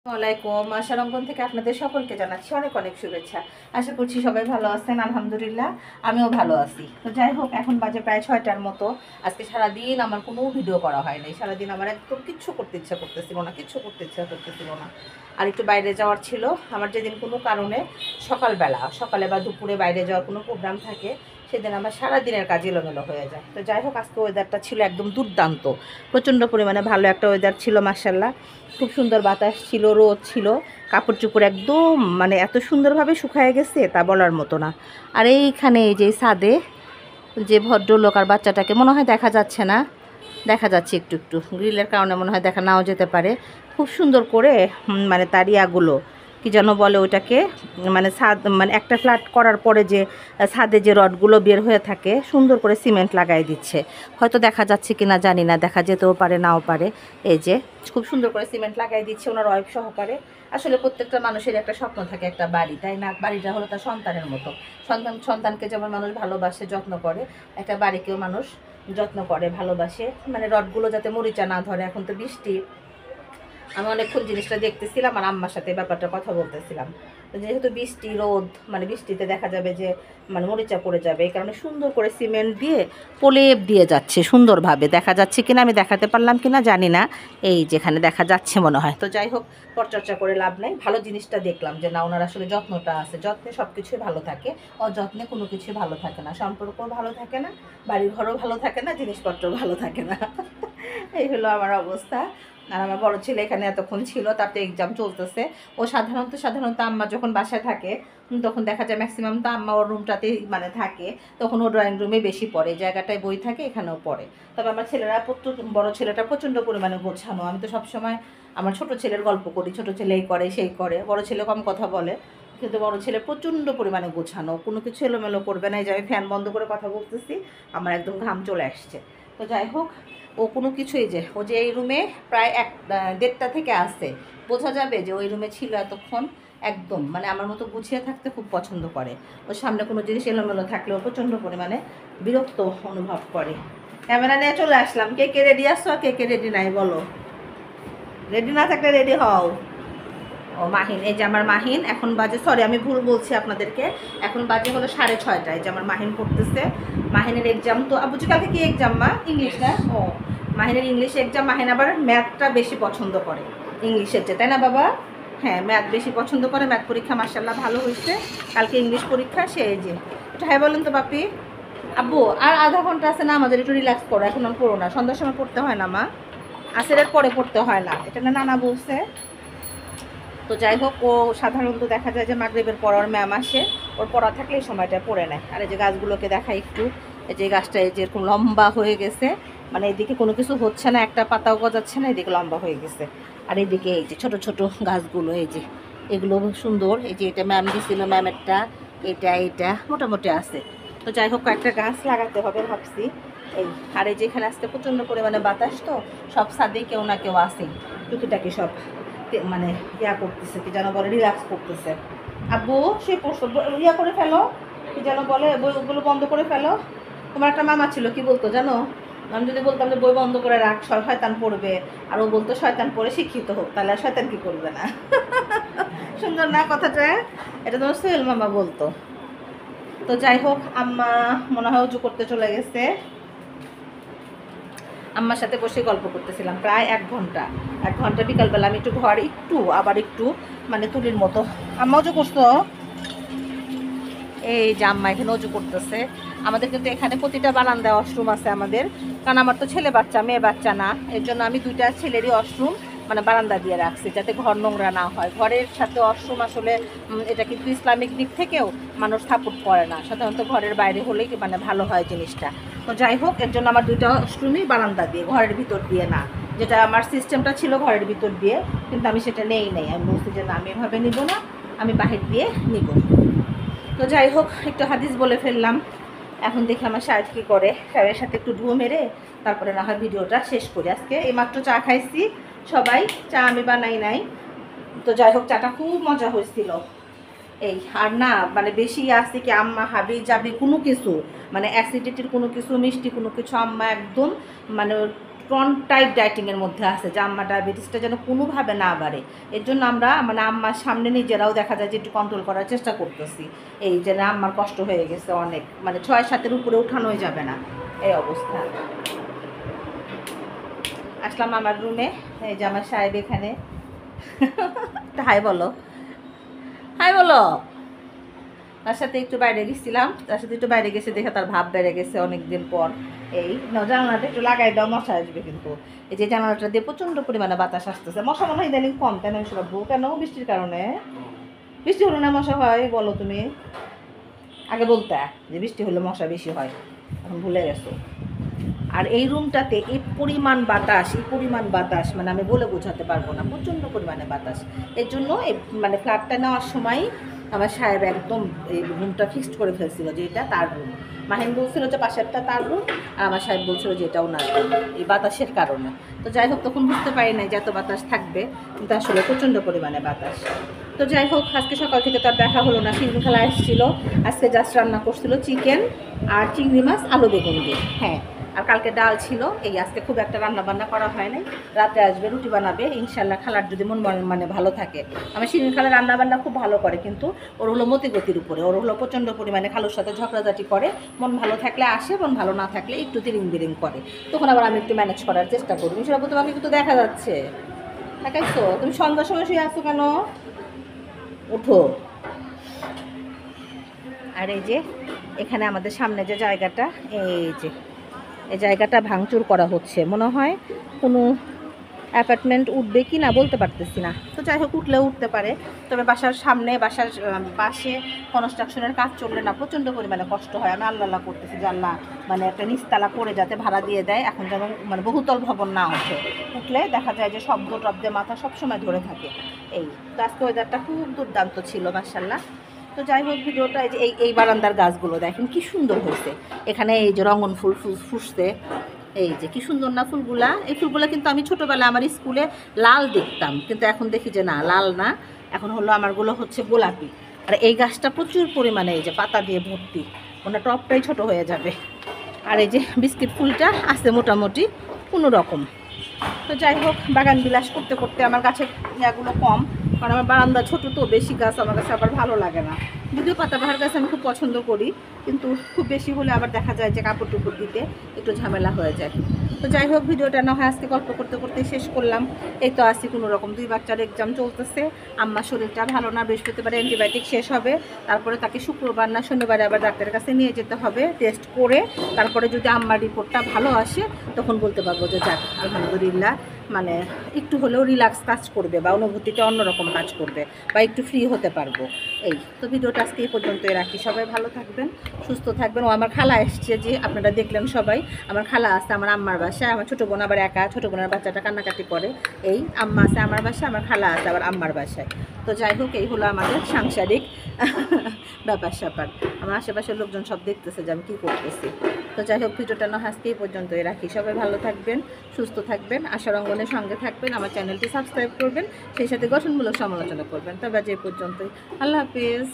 ওয়ালাইকুম আশারঙ্গন থেকে আপনাদের সকলকে জানাচ্ছি অনেক অনেক শুভেচ্ছা। আশা করছি সবাই ভালো আছেন, আলহামদুলিল্লাহ আমিও ভালো আছি। তো যাই হোক, এখন বাজে প্রায় 6টার মতো। আজকে সারাদিন আমার কোনো ভিডিও করা হয় নাই। সারাদিন আমার একদম কিচ্ছু করতে ইচ্ছা করতেছিল না, আর একটু বাইরে যাওয়ার ছিল আমার। যেদিন কোনো কারণে সকালে বা দুপুরে বাইরে যাওয়ার কোনো প্রোগ্রাম থাকে, সেদিন আমার সারাদিনের কাজ এলোমেলো হয়ে যায়। তো যাই হোক, আজকে ওয়েদারটা ছিল একদম দুর্দান্ত, প্রচণ্ড পরিমাণে ভালো একটা ওয়েদার ছিল মাশাআল্লাহ। খুব সুন্দর বাতাস ছিল, রোদ ছিল, কাপড় চোপড় একদম এত সুন্দরভাবে শুকায় গেছে তা বলার মতো না। আর এইখানে এই যে ছাদে যে ভদ্রলোক আর বাচ্চাটাকে মনে হয় দেখা যাচ্ছে না, দেখা যাচ্ছে একটু একটু, গ্রিলের কারণে মনে হয় দেখা নাও যেতে পারে। খুব সুন্দর করে তার ইয়াগুলো কী যেন বলে ওইটাকে, ছাদ একটা ফ্ল্যাট করার পরে যে ছাদে যে রডগুলো বের হয়ে থাকে, সুন্দর করে সিমেন্ট লাগাই দিচ্ছে। হয়তো দেখা যাচ্ছে কি না জানি না, দেখা যেতেও পারে নাও পারে। এই যে খুব সুন্দর করে সিমেন্ট লাগাই দিচ্ছে ওনার ওয়াইফ সহকারে। আসলে প্রত্যেকটা মানুষের একটা স্বপ্ন থাকে, একটা বাড়ি, তাই না? বাড়িটা হলো তার সন্তানের মতো। সন্তানকে যেমন মানুষ ভালোবাসে, যত্ন করে, একটা বাড়িকেও মানুষ যত্ন করে, ভালোবাসে। রডগুলো যাতে মরিচা না ধরে। এখন তো বৃষ্টি, আমি অনেকক্ষণ জিনিসটা দেখতেছিলাম আর আম্মার সাথে ব্যাপারটা কথা বলতেছিলাম। যেহেতু বৃষ্টি, রোদ, বৃষ্টিতে দেখা যাবে যে মরিচা পড়ে যাবে, এই কারণে সুন্দর করে সিমেন্ট দিয়ে প্রলেপ দিয়ে যাচ্ছে সুন্দরভাবে। দেখা যাচ্ছে কিনা আমি দেখাতে পারলাম কিনা জানি না, এই যেখানে দেখা যাচ্ছে মনে হয়। তো যাই হোক, পরচর্চা করে লাভ নাই, ভালো জিনিসটা দেখলাম যে না, ওনার আসলে যত্নটা আছে। যত্নে সব কিছুই ভালো থাকে, অযত্নে কোনো কিছুই ভালো থাকে না। সম্পর্কও ভালো থাকে না, বাড়ির ঘরও ভালো থাকে না, জিনিসপত্রও ভালো থাকে না। এই হলো আমার অবস্থা। আর আমার বড় ছেলে এখানে এতক্ষণ ছিল, তাতে এক্সাম চলতেছে। ও সাধারণত আম্মা যখন বাসায় থাকে তখন দেখা যায় ম্যাক্সিমাম তো আম্মা ওর রুমটাতেই থাকে, তখন ও ড্রয়িং রুমে বেশি পড়ে, জায়গাটায় বই থাকে, এখানেও পড়ে। তবে আমার বড় ছেলেটা প্রচণ্ড পরিমাণে গোছানো। আমি তো সবসময় আমার ছোট ছেলের গল্প করি, ছোট ছেলে এই করে সেই করে, বড় ছেলে কম কথা বলে, কিন্তু বড় ছেলে প্রচণ্ড পরিমাণে গোছানো, কোনো কিছু এলোমেলো করবে না। এই যে আমি ফ্যান বন্ধ করে কথা বলতেছি, আমার একদম ঘাম চলে আসছে। তো যাই হোক, ও কোনো কিছুই ও যে এই রুমে প্রায় 1-1.5টা থেকে আসে, বোঝা যাবে যে ওই রুমে ছিল এতক্ষণ। একদম আমার মতো গুছিয়ে থাকতে খুব পছন্দ করে। ওর সামনে কোনো জিনিস এলোমেলো থাকলেও প্রচণ্ড পরিমাণে বিরক্ত অনুভব করে। ক্যামেরা নিয়ে চলে আসলাম। কে কে রেডি আসছো আর কে কে রেডি নাই বলো? রেডি না থাকলে রেডি হও। ও মাহিন, এই যে আমার মাহিন। এখন বাজে, সরি আমি ভুল বলছি আপনাদেরকে, এখন বাজে হলো 6:30। এই যে আমার মাহিন পড়তেছে। মাহিনের এক্সাম তো আবুজি, কালকে কি এক্সাম মা? ইংলিশ না? ও, মাহিনের ইংলিশ এক্সাম। মাহিন আবার ম্যাথটা বেশি পছন্দ করে ইংলিশের চেয়ে, তাই না বাবা? হ্যাঁ, ম্যাথ বেশি পছন্দ করে। ম্যাথ পরীক্ষা মাশাআল্লাহ ভালো হয়েছে। কালকে ইংলিশ পরীক্ষা। সে এই যে এটা, হ্যাঁ বলেন তো বাপি। আব্বু আর আধা ঘন্টা আছে না আমাদের, একটু রিল্যাক্স করো। এখন আর পড়ো না, সন্ধ্যার সময় পড়তে হয় না মা, আসরের পরে পড়তে হয় না, এটা না নানা বলছে। তো যাই হোক, ও সাধারণত দেখা যায় যে মাগরিবের পর ওর ম্যাম আসে, ওর পড়া থাকলে এই সময়টা পড়ে নেয়। আর এই যে গাছগুলোকে দেখাই একটু, এই যে গাছটা এই যে এরকম লম্বা হয়ে গেছে, এদিকে কোনো কিছু হচ্ছে না, একটা পাতাও গজাচ্ছে না, এদিকে লম্বা হয়ে গেছে। আর এদিকে এই যে ছোট ছোট গাছগুলো, এই যে এগুলো সুন্দর। এই যে এটা ম্যাম দিছিল, ম্যামেরটা এটা মোটামুটি আছে। তো যাই হোক, কয়েকটা গাছ লাগাতে হবে ভাবছি। এই আর এই যে এখানে আসতে প্রচণ্ড পরিমাণে বাতাস, তো সব ছাদেই কেউ না কেউ আসেই, টুকিটাকি সব ইয়া করতেছে, কি যেন বলে, রিল্যাক্স করতেছে। আব্বু সে ইয়া করে ফেলো, কি যেন বলে, বইগুলো বন্ধ করে ফেলো। তোমার একটা মামা ছিল, কি বলতো জানো? আমি যদি বলতাম যে বই বন্ধ করে রাখ, শয়তান পড়বে, আর ও বলতো শয়তান পড়ে শিক্ষিত হোক, তাহলে আর শয়তান কি করবে না? সুন্দর না কথাটা? এটা তোমার সোহেল মামা বলতো। তো যাই হোক, আম্মা মনে হয় উঁচু করতে চলে গেছে। আম্মার সাথে বসে গল্প করতেছিলাম প্রায় 1 ঘন্টা বিকালবেলা। আমি একটু ঘর আবার একটু তুলির মতো। আম্মা উঁচু করছো? এই যে আম্মা এখানে উঁচু করতেছে। আমাদের কিন্তু এখানে প্রতিটা বারান্দায় ওয়াশরুম আছে আমাদের, কারণ আমার তো ছেলে বাচ্চা মেয়ে বাচ্চা না, এর জন্য আমি 2টা ছেলেরই ওয়াশরুম বারান্দা দিয়ে রাখছি, যাতে ঘর নোংরা না হয়। ঘরের সাথে ওয়াশরুম আসলে এটা কিন্তু ইসলামিক দিক থেকেও মানুষ সাপোর্ট করে না, সাধারণত ঘরের বাইরে হলেই ভালো হয় জিনিসটা। তো যাই হোক, এর জন্য আমার 2টা ওয়াশরুমই বারান্দা দিয়ে, ঘরের ভিতর দিয়ে না। যেটা আমার সিস্টেমটা ছিল ঘরের ভিতর দিয়ে, কিন্তু আমি সেটা নেই। আমি বলছি যে না, আমি এভাবে নিব না, আমি বাহির দিয়ে নিব। তো যাই হোক, একটু হাদিস বলে ফেললাম। এখন দেখি আমার সাহেব কী করে, সাহেবের সাথে একটু ধুয়ো মেরে তারপরে না হয় ভিডিওটা শেষ করি। আজকে এইমাত্র চা খাইছি সবাই, চা আমি বানাই নাই। তো যাই হোক, চাটা খুব মজা হয়েছিল। এই আর না বেশি আসছে কি, আম্মা হাবি যাবি কোনো কিছু অ্যাসিডিটির কোনো কিছু, মিষ্টি কোনো কিছু আম্মা একদম টাইট ডায়েটিংয়ের মধ্যে আছে যে আম্মা ডায়াবেটিসটা যেন কোনোভাবে না বাড়ে। এর জন্য আমরা মানে আম্মার সামনে নিজেরাও দেখা যায় যে একটু কন্ট্রোল করার চেষ্টা করতেছি। এই যে না আম্মার কষ্ট হয়ে গেছে অনেক, মানে 6-7-এর উপরে উঠানোই যাবে না এই অবস্থা। আসলাম আমার রুমে, এই যে আমার সাহেব এখানে। হাই বলো, হাই বলো। তার সাথে একটু বাইরে গেছিলাম, তার সাথে একটু বাইরে গেছে দেখে তার ভাব বেড়ে গেছে অনেক দিন পর। এই জানালাটা একটু লাগাই দাও, মশা আসবে কিন্তু। এই যে জানালাটা দিয়ে প্রচণ্ড পরিমাণে বাতাস আসতেছে, মশা মনে হয় ইদানিং কম, তাই না বাবু? কেন বৃষ্টির কারণে? বৃষ্টি হলে না মশা হয় বলো তুমি? আগে বলতে যে বৃষ্টি হলে মশা বেশি হয়, এখন ভুলে গেছো। আর এই রুমটাতে এই পরিমাণ বাতাস মানে আমি বলে বোঝাতে পারবো না, প্রচণ্ড পরিমাণে বাতাস। এর জন্য এই মানে ফ্ল্যাটটা নেওয়ার সময় আমার সাহেব একদম এই রুমটা ফিক্সড করে ফেলছিল যে এটা তার রুম। মাহিন বলছিল যে পাশেরটা তার রুম, আর আমার সাহেব বলছিল যে এটা ওনার রুম, এই বাতাসের কারণে। তো যাই হোক, তখন বুঝতে পারি নাই যে এত বাতাস থাকবে, কিন্তু আসলে প্রচণ্ড পরিমাণে বাতাস। তো যাই হোক, আজকে সকাল থেকে তার দেখা হলো না। শিরিন খালা এসেছিলো, আজকে জাস্ট রান্না করছিল চিকেন আর চিংড়ি মাছ আলু বেগুন দিয়ে। হ্যাঁ, আর কালকে ডাল ছিল। এই আজকে খুব একটা রান্না বান্না করা হয় নাই। রাতে আসবে, রুটি বানাবে ইনশাল্লাহ, খালার যদি মন মানে ভালো থাকে। আমার শিরিন খালা রান্না বান্না খুব ভালো করে, কিন্তু ওর হলো মতিগতির উপরে। ওর হলো প্রচণ্ড পরিমাণে খালুর সাথে ঝগড়াঝাটি করে, মন ভালো থাকলে আসে, মন ভালো না থাকলে একটু তিরিং বিরিং করে। তখন আবার আমি একটু ম্যানেজ করার চেষ্টা করি। মিশরাবু, তোমাকে কিন্তু দেখা যাচ্ছে, দেখাইছো? তুমি সন্ধ্যার সময় শুয়ে আসছো কেন? উঠো। আর এই যে এখানে আমাদের সামনে যে জায়গাটা, এই জায়গাটা ভাঙচুর করা হচ্ছে। মনে হয় কোনো অ্যাপার্টমেন্ট উঠবে কি না বলতে পারতেছি না। তো যাই হোক, উঠলেও উঠতে পারে। তবে বাসার সামনে, বাসার পাশে কনস্ট্রাকশনের কাজ চললে না প্রচণ্ড পরিমাণে কষ্ট হয়। আমি আল্লাহ করতেছি যে আল্লাহ মানে একটা নিচতলা করে যাতে ভাড়া দিয়ে দেয়, এখন যেন মানে বহুতল ভবন না ওঠে। উঠলে দেখা যায় যে শব্দ টব্দে মাথা সবসময় ধরে থাকে। এই তো আজকে ওয়েদারটা খুব দুর্দান্ত ছিল মাশাআল্লাহ। তো যাই হোক, ভিডিওটা এই যে এই বারান্দার গাছগুলো দেখেন কি সুন্দর হয়েছে। এখানে এই যে রঙন ফুল ফুসছে, এই যে কি সুন্দর না ফুলগুলা। এই ফুলগুলা কিন্তু আমি ছোটোবেলায় আমার স্কুলে লাল দেখতাম, কিন্তু এখন দেখি যে না, লাল না, এখন হলো আমারগুলো হচ্ছে গোলাপি। আর এই গাছটা প্রচুর পরিমাণে এই যে পাতা দিয়ে ভর্তি, ওনার টপটাই ছোট হয়ে যাবে। আর এই যে বিস্কিট ফুলটা আছে মোটামুটি কোনো রকম। তো যাই হোক, বাগান বিলাস করতে করতে আমার গাছের ইয়াগুলো কম, কারণ আমার বারান্দা ছোটো, তো বেশি গাছ আমার কাছে আবার ভালো লাগে না। যদিও পাতাবাহার গাছ আমি খুব পছন্দ করি, কিন্তু খুব বেশি হলে আবার দেখা যায় যে কাপড় টুপড় দিতে একটু ঝামেলা হয়ে যায়। তো যাই হোক, ভিডিওটা না হয় আজকে গল্প করতে করতে শেষ করলাম। এই তো আসি কোনো রকম, 2 বাচ্চার এক্সাম চলতেছে। আম্মার শরীরটা ভালো না, বৃহস্পতিবারে অ্যান্টিবায়োটিক শেষ হবে, তারপরে তাকে শুক্রবার না শনিবারে আবার ডাক্তারের কাছে নিয়ে যেতে হবে টেস্ট করে। তারপরে যদি আম্মার রিপোর্টটা ভালো আসে তখন বলতে পারবো যে যাক আলহামদুলিল্লাহ, মানে একটু হলেও রিল্যাক্স কাজ করবে বা অনুভূতিটা অন্যরকম কাজ করবে বা একটু ফ্রি হতে পারবো। এই তো ভিডিওটা আজকে এই পর্যন্তই রাখি। সবাই ভালো থাকবেন, সুস্থ থাকবেন। ও আমার খালা এসছে, যে আপনারা দেখলেন সবাই, আমার খালা আছে আমার আম্মার বাসায়। আমার ছোটো বোন আবার একা, ছোটো বোনের বাচ্চাটা কান্নাকাটি করে। এই আম্মা আছে আমার বাসায়, আমার খালা আছে আবার আম্মার বাসায়। তো যাই হোক, এই হলো আমাদের সাংসারিক ব্যাপার স্যাপার। আমার আশেপাশের লোকজন সব দেখতেছে যে আমি কী করতেছি। তো যাই হোক, ভিডিওটা না আজকে এই পর্যন্তই রাখি। সবাই ভালো থাকবেন, সুস্থ থাকবেন, আশার অঙ্গনের সঙ্গে থাকবেন, আমার চ্যানেলটি সাবস্ক্রাইব করবেন, সেই সাথে গঠনমূলক সমালোচনা করবেন। তবে আজ এই পর্যন্তই, আল্লাহ হাফিজ।